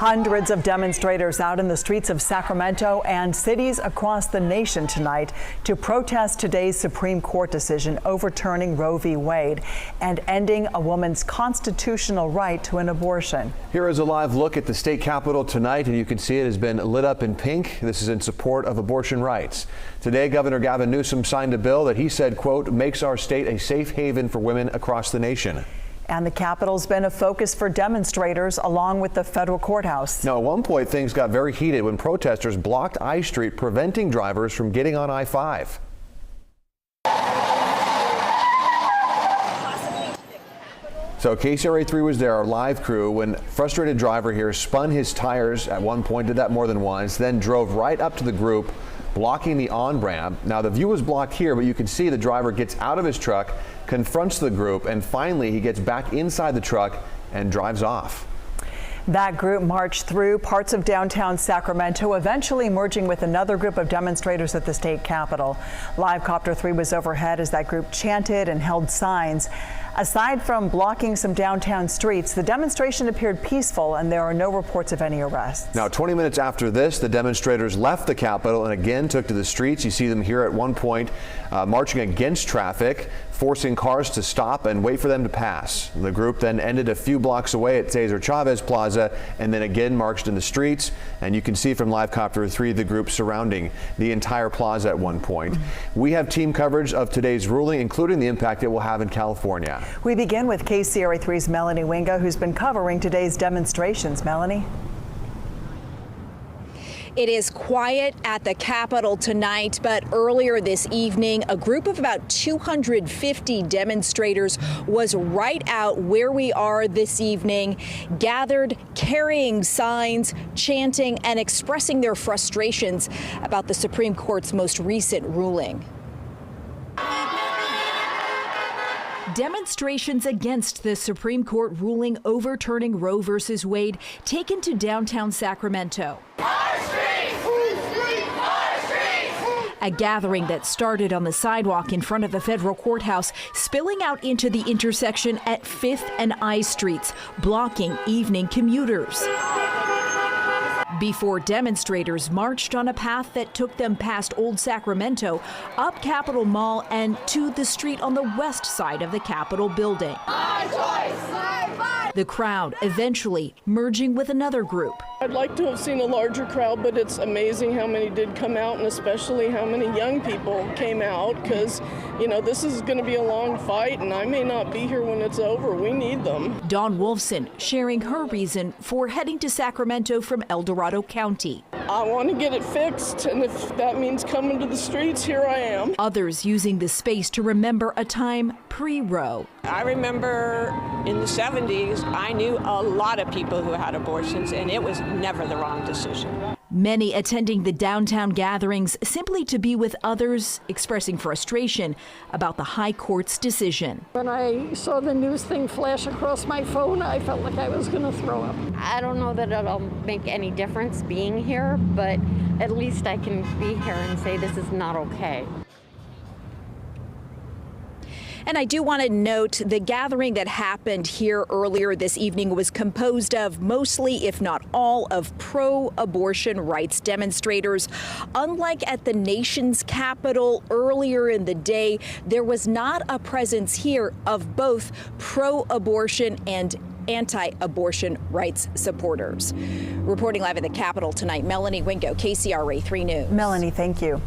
Hundreds of demonstrators out in the streets of Sacramento and cities across the nation tonight to protest today's Supreme Court decision overturning Roe v. Wade and ending a woman's constitutional right to an abortion. Here is a live look at the state capitol tonight, and you can see it has been lit up in pink. This is in support of abortion rights. Today, Governor Gavin Newsom signed a bill that he said, quote, makes our state a safe haven for women across the nation. And the Capitol's been a focus for demonstrators along with the federal courthouse. Now, at one point, things got very heated when protesters blocked I Street, preventing drivers from getting on I-5. So KCRA 3 was there, our live crew, when frustrated driver here spun his tires at one point, did that more than once, then drove right up to the group, blocking the on-ramp. Now, the view was blocked here, but you can see the driver gets out of his truck, confronts the group, and finally he gets back inside the truck and drives off. That group marched through parts of downtown Sacramento, eventually merging with another group of demonstrators at the state capitol. Live Copter 3 was overhead as that group chanted and held signs. Aside from blocking some downtown streets, the demonstration appeared peaceful, and there are no reports of any arrests. Now, 20 minutes after this, the demonstrators left the Capitol and again took to the streets. You see them here at one point marching against traffic, forcing cars to stop and wait for them to pass. The group then ended a few blocks away at Cesar Chavez Plaza and then again marched in the streets. And you can see from Live Copter 3 the group surrounding the entire plaza at one point. We have team coverage of today's ruling, including the impact it will have in California. We begin with KCRA 3's Melanie Wingo, who's been covering today's demonstrations. Melanie? It is quiet at the Capitol tonight, but earlier this evening, a group of about 250 demonstrators was right out where we are this evening, gathered, carrying signs, chanting, and expressing their frustrations about the Supreme Court's most recent ruling. Demonstrations against the Supreme Court ruling overturning Roe v. Wade taken to downtown Sacramento. A gathering that started on the sidewalk in front of the federal courthouse, spilling out into the intersection at 5th and I Streets, blocking evening commuters. Before demonstrators marched on a path that took them past Old Sacramento, up Capitol Mall, and to the street on the west side of the Capitol building. The crowd eventually merging with another group. I'd like to have seen a larger crowd, but it's amazing how many did come out, and especially how many young people came out, because, you know, this is going to be a long fight, and I may not be here when it's over. We need them. Dawn Wolfson sharing her reason for heading to Sacramento from El Dorado County. I want to get it fixed, and if that means coming to the streets, here I am. Others using the space to remember a time pre-Roe. I remember in the 70s, I knew a lot of people who had abortions, and it was never the wrong decision. Many attending the downtown gatherings simply to be with others, expressing frustration about the High Court's decision. When I saw the news thing flash across my phone, I felt like I was going to throw up. I don't know that it'll make any difference being here, but at least I can be here and say this is not okay. And I do want to note the gathering that happened here earlier this evening was composed of mostly, if not all, of pro-abortion rights demonstrators. Unlike at the nation's capital earlier in the day, there was not a presence here of both pro-abortion and anti-abortion rights supporters. Reporting live at the Capitol tonight, Melanie Wingo, KCRA 3 News. Melanie, thank you.